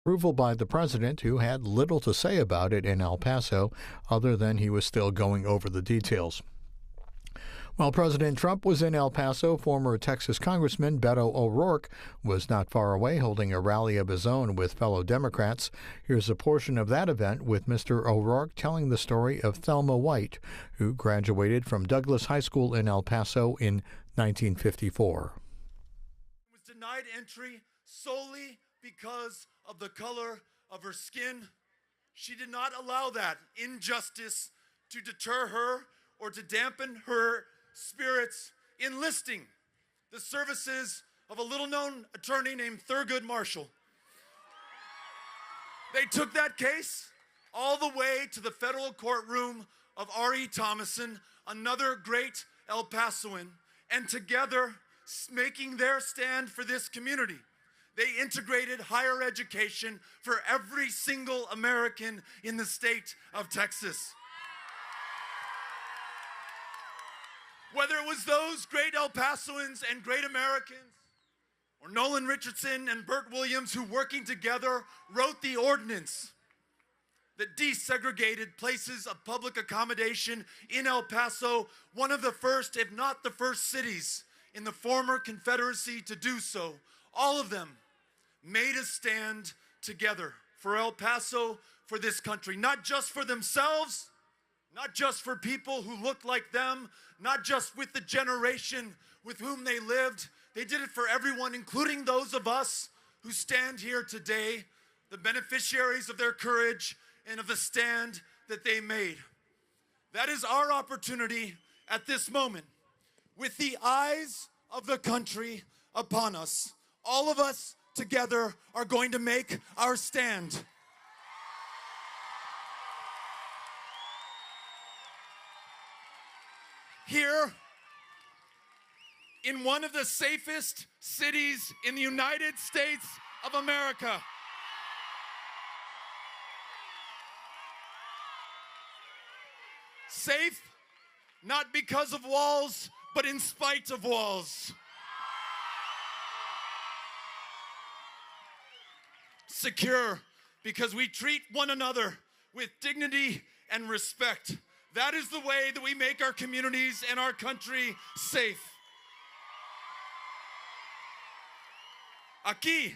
Approval by the president, who had little to say about it in El Paso, other than he was still going over the details. While President Trump was in El Paso, former Texas Congressman Beto O'Rourke was not far away holding a rally of his own with fellow Democrats. Here's a portion of that event with Mr. O'Rourke telling the story of Thelma White, who graduated from Douglas High School in El Paso in 1954. Was denied entry solely because of the color of her skin. She did not allow that injustice to deter her or to dampen her spirits, enlisting the services of a little-known attorney named Thurgood Marshall. They took that case all the way to the federal courtroom of R.E. Thomason, another great El Pasoan, and together making their stand for this community. They integrated higher education for every single American in the state of Texas. Whether it was those great El Pasoans and great Americans, or Nolan Richardson and Burt Williams, who working together wrote the ordinance that desegregated places of public accommodation in El Paso, one of the first, if not the first cities in the former Confederacy to do so. All of them made a stand together for El Paso, for this country, not just for themselves, not just for people who looked like them, not just with the generation with whom they lived. They did it for everyone, including those of us who stand here today, the beneficiaries of their courage and of the stand that they made. That is our opportunity at this moment. With the eyes of the country upon us, all of us together are going to make our stand. Here, in one of the safest cities in the United States of America. Safe, not because of walls, but in spite of walls. Secure, because we treat one another with dignity and respect. That is the way that we make our communities and our country safe. Aquí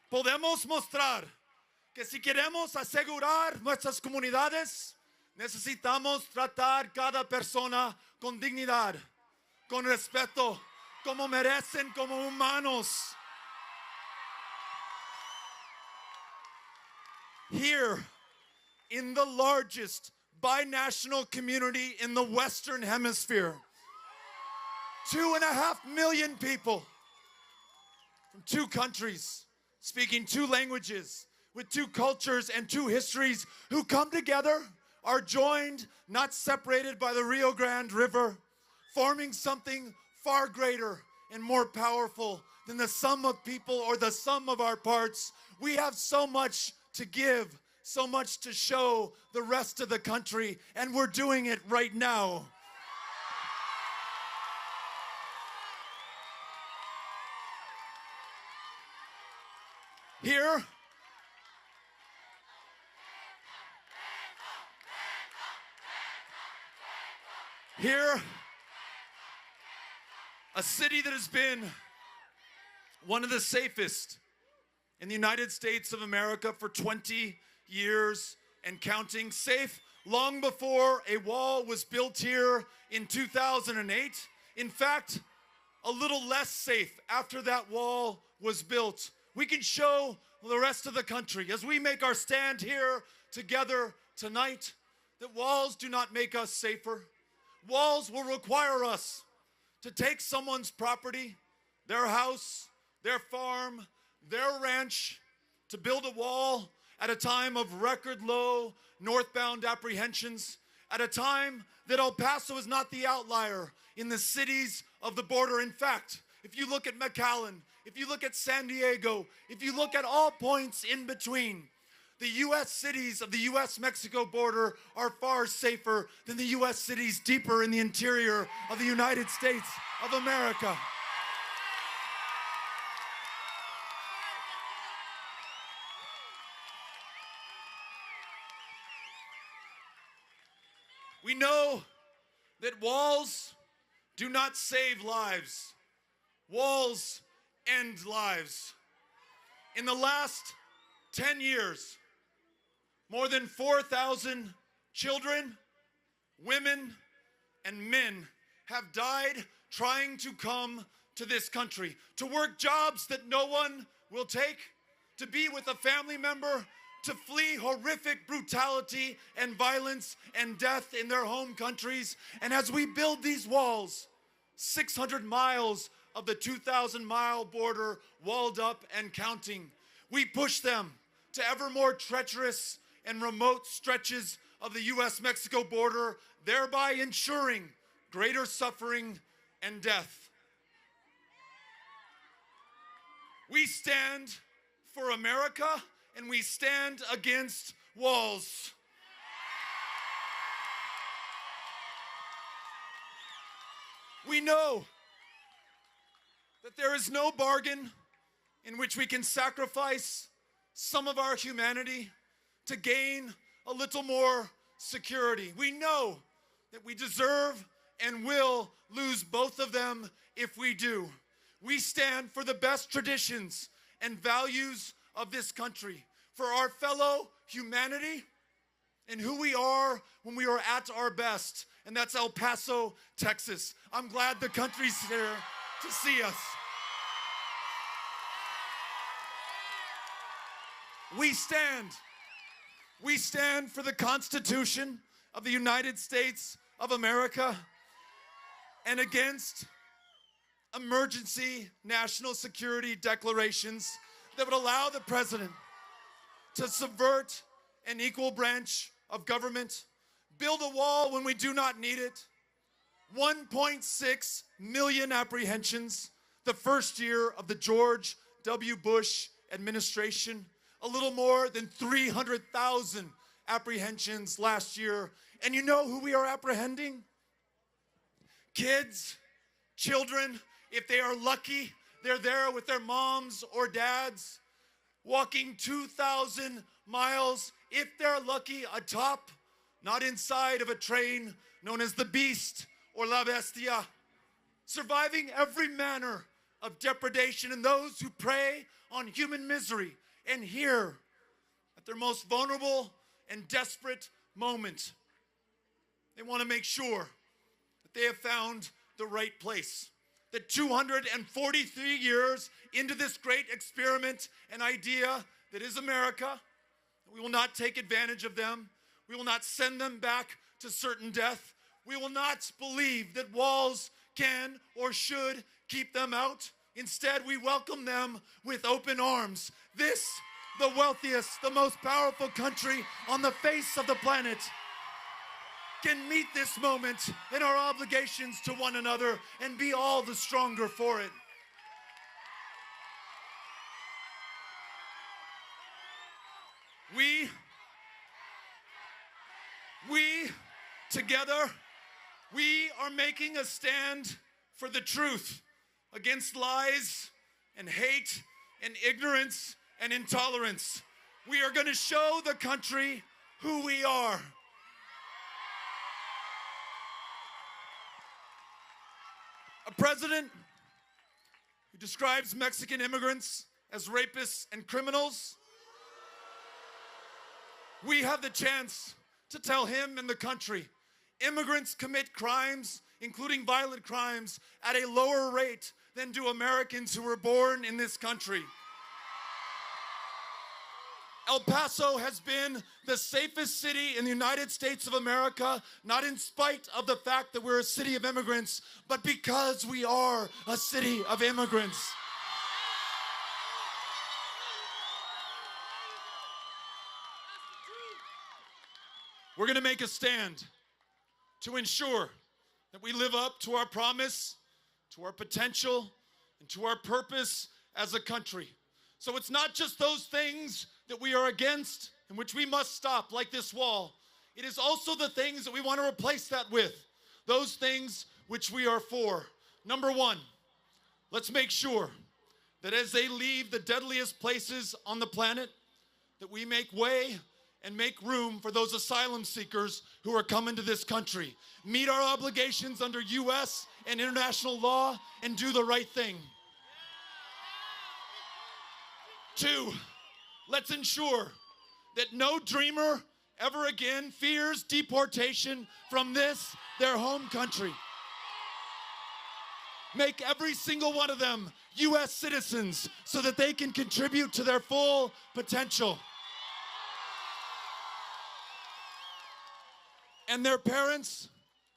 podemos mostrar que si queremos asegurar nuestras comunidades, necesitamos tratar cada persona con dignidad, con respeto, como merecen, como humanos. Here, in the largest binational community in the Western Hemisphere, 2.5 million people from 2 countries, speaking 2 languages, with 2 cultures and 2 histories, who come together, are joined, not separated by the Rio Grande River, forming something far greater and more powerful than the sum of people or the sum of our parts. We have so much to give, so much to show the rest of the country, and we're doing it right now. Here, a city that has been one of the safest in the United States of America for 20 years and counting, safe long before a wall was built here in 2008. In fact, a little less safe after that wall was built. We can show the rest of the country as we make our stand here together tonight that walls do not make us safer. Walls will require us to take someone's property, their house, their farm, their ranch, to build a wall at a time of record low northbound apprehensions, at a time that El Paso is not the outlier in the cities of the border. In fact, if you look at McAllen, if you look at San Diego, if you look at all points in between, the U.S. cities of the U.S.-Mexico border are far safer than the U.S. cities deeper in the interior of the United States of America. We know that walls do not save lives. Walls end lives. In the last 10 years, more than 4,000 children, women, and men have died trying to come to this country, to work jobs that no one will take, to be with a family member, to flee horrific brutality and violence and death in their home countries. And as we build these walls, 600 miles of the 2,000-mile border walled up and counting, we push them to ever more treacherous and remote stretches of the U.S.-Mexico border, thereby ensuring greater suffering and death. We stand for America, and we stand against walls. We know that there is no bargain in which we can sacrifice some of our humanity to gain a little more security. We know that we deserve and will lose both of them if we do. We stand for the best traditions and values of this country, for our fellow humanity and who we are when we are at our best, and that's El Paso, Texas. I'm glad the country's here to see us. We stand for the Constitution of the United States of America and against emergency national security declarations that would allow the president to subvert an equal branch of government, build a wall when we do not need it, 1.6 million apprehensions the first year of the George W. Bush administration, a little more than 300,000 apprehensions last year. And you know who we are apprehending? Kids, children, if they are lucky, they're there with their moms or dads, walking 2,000 miles, if they're lucky, atop, not inside of a train known as the Beast or La Bestia, surviving every manner of depredation, and those who prey on human misery. And here, at their most vulnerable and desperate moment, they want to make sure that they have found the right place. That 243 years into this great experiment and idea that is America, we will not take advantage of them. We will not send them back to certain death. We will not believe that walls can or should keep them out. Instead, we welcome them with open arms. This, the wealthiest, the most powerful country on the face of the planet, can meet this moment in our obligations to one another and be all the stronger for it. We together, we are making a stand for the truth against lies and hate and ignorance and intolerance. We are going to show the country who we are. A president who describes Mexican immigrants as rapists and criminals. We have the chance to tell him and the country, immigrants commit crimes, including violent crimes, at a lower rate than do Americans who were born in this country. El Paso has been the safest city in the United States of America, not in spite of the fact that we're a city of immigrants, but because we are a city of immigrants. We're going to make a stand to ensure that we live up to our promise, to our potential, and to our purpose as a country. So it's not just those things that we are against and which we must stop, like this wall. It is also the things that we want to replace that with, those things which we are for. Number one, let's make sure that as they leave the deadliest places on the planet, that we make way and make room for those asylum seekers who are coming to this country. Meet our obligations under U.S. and international law and do the right thing. 2, let's ensure that no dreamer ever again fears deportation from this, their home country. Make every single one of them U.S. citizens so that they can contribute to their full potential. And their parents,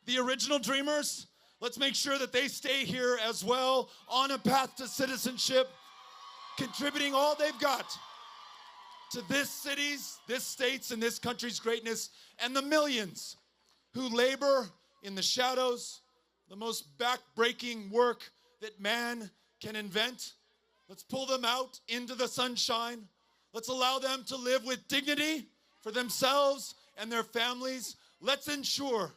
the original dreamers, let's make sure that they stay here as well on a path to citizenship, contributing all they've got to this city's, this state's, and this country's greatness, and the millions who labor in the shadows, the most back-breaking work that man can invent. Let's pull them out into the sunshine. Let's allow them to live with dignity for themselves and their families. Let's ensure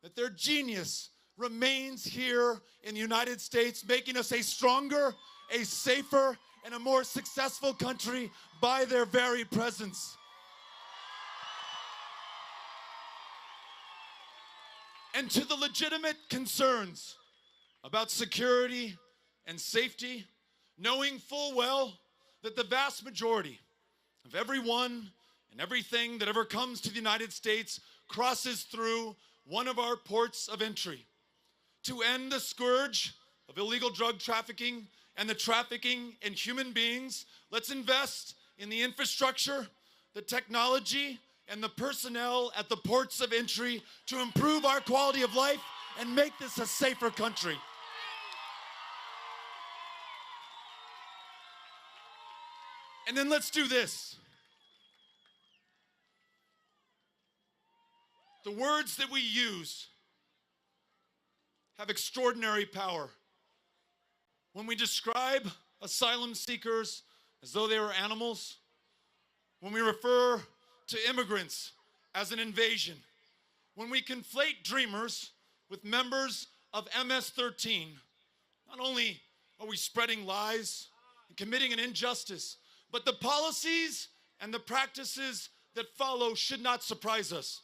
that their genius remains here in the United States, making us a stronger, a safer, and a more successful country by their very presence. And to the legitimate concerns about security and safety, knowing full well that the vast majority of everyone and everything that ever comes to the United States crosses through one of our ports of entry. To end the scourge of illegal drug trafficking and the trafficking in human beings, let's invest in the infrastructure, the technology, and the personnel at the ports of entry to improve our quality of life and make this a safer country. And then let's do this. The words that we use have extraordinary power. When we describe asylum seekers as though they were animals, when we refer to immigrants as an invasion, when we conflate dreamers with members of MS-13, not only are we spreading lies and committing an injustice, but the policies and the practices that follow should not surprise us.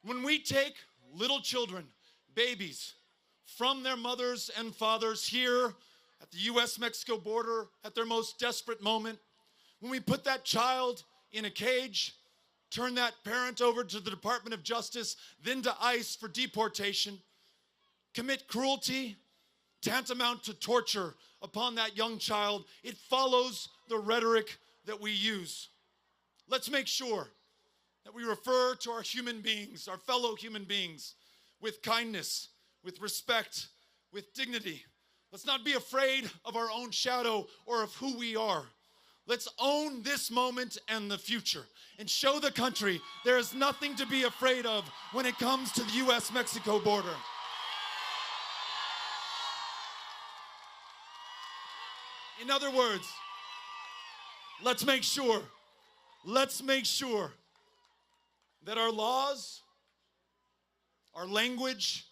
When we take little children, babies, from their mothers and fathers here at the U.S.-Mexico border at their most desperate moment, when we put that child in a cage, turn that parent over to the Department of Justice, then to ICE for deportation, commit cruelty, tantamount to torture upon that young child, it follows the rhetoric that we use. Let's make sure that we refer to our human beings, our fellow human beings, with kindness, with respect, with dignity. Let's not be afraid of our own shadow or of who we are. Let's own this moment and the future and show the country there is nothing to be afraid of when it comes to the U.S.-Mexico border. In other words, let's make sure that our laws, our language,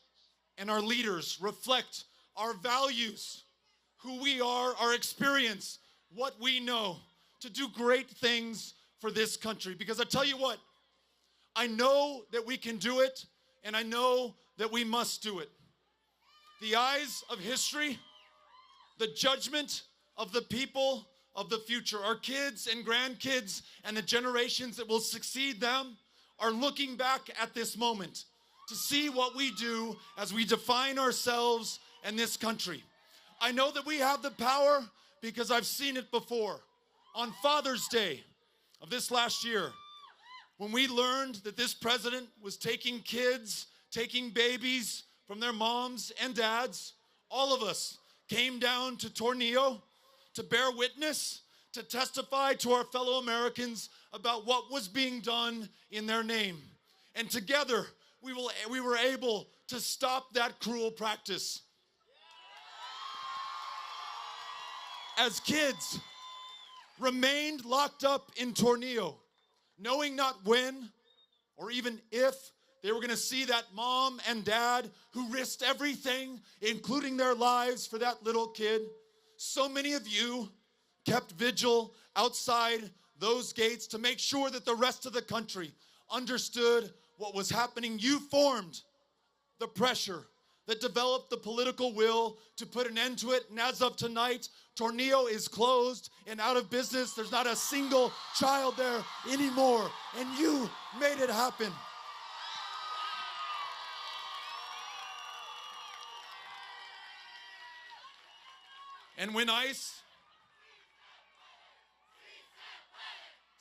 and our leaders reflect our values, who we are, our experience, what we know, to do great things for this country. Because I tell you what, I know that we can do it, and I know that we must do it. The eyes of history, the judgment of the people of the future, our kids and grandkids and the generations that will succeed them, are looking back at this moment to see what we do as we define ourselves and this country. I know that we have the power because I've seen it before. On Father's Day of this last year, when we learned that this president was taking kids, taking babies from their moms and dads, all of us came down to Tornillo to bear witness, to testify to our fellow Americans about what was being done in their name. And together, we were able to stop that cruel practice. As kids remained locked up in Tornillo, knowing not when or even if they were going to see that mom and dad who risked everything, including their lives for that little kid, so many of you kept vigil outside those gates to make sure that the rest of the country understood what was happening. You formed the pressure that developed the political will to put an end to it. And as of tonight, Tornillo is closed and out of business. There's not a single child there anymore. And you made it happen. And when ICE...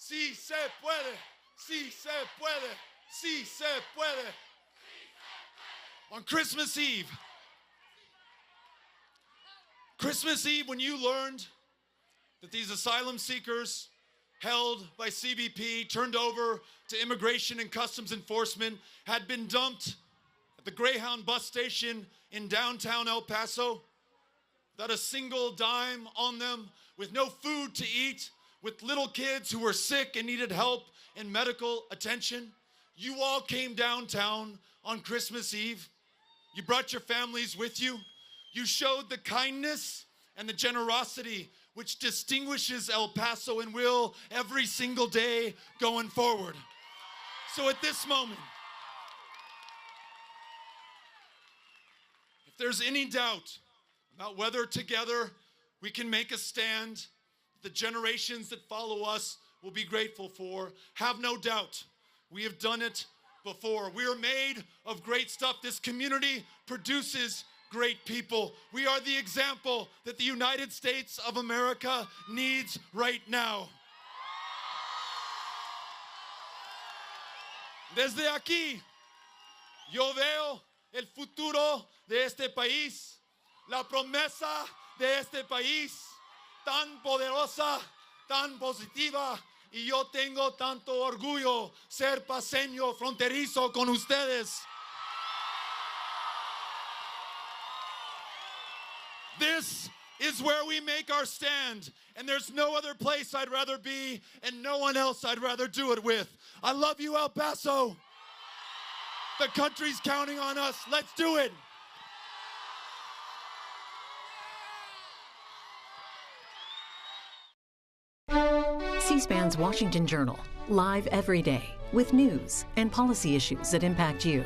Sí se puede, sí se puede, sí se puede. On Christmas Eve, when you learned that these asylum seekers held by CBP, turned over to Immigration and Customs Enforcement, had been dumped at the Greyhound bus station in downtown El Paso, without a single dime on them, with no food to eat, with little kids who were sick and needed help and medical attention, you all came downtown on Christmas Eve. You brought your families with you. You showed the kindness and the generosity which distinguishes El Paso and will every single day going forward. So at this moment, if there's any doubt about whether together we can make a stand the generations that follow us will be grateful for, have no doubt. We have done it before. We are made of great stuff. This community produces great people. We are the example that the United States of America needs right now. Desde aquí, yo veo el futuro de este país, la promesa de este país, tan poderosa, tan positiva, y yo tengo tanto orgullo ser paseño fronterizo con ustedes. This is where we make our stand, and there's no other place I'd rather be, and no one else I'd rather do it with. I love you, El Paso. The country's counting on us. Let's do it. C-SPAN's Washington Journal, live every day with news and policy issues that impact you.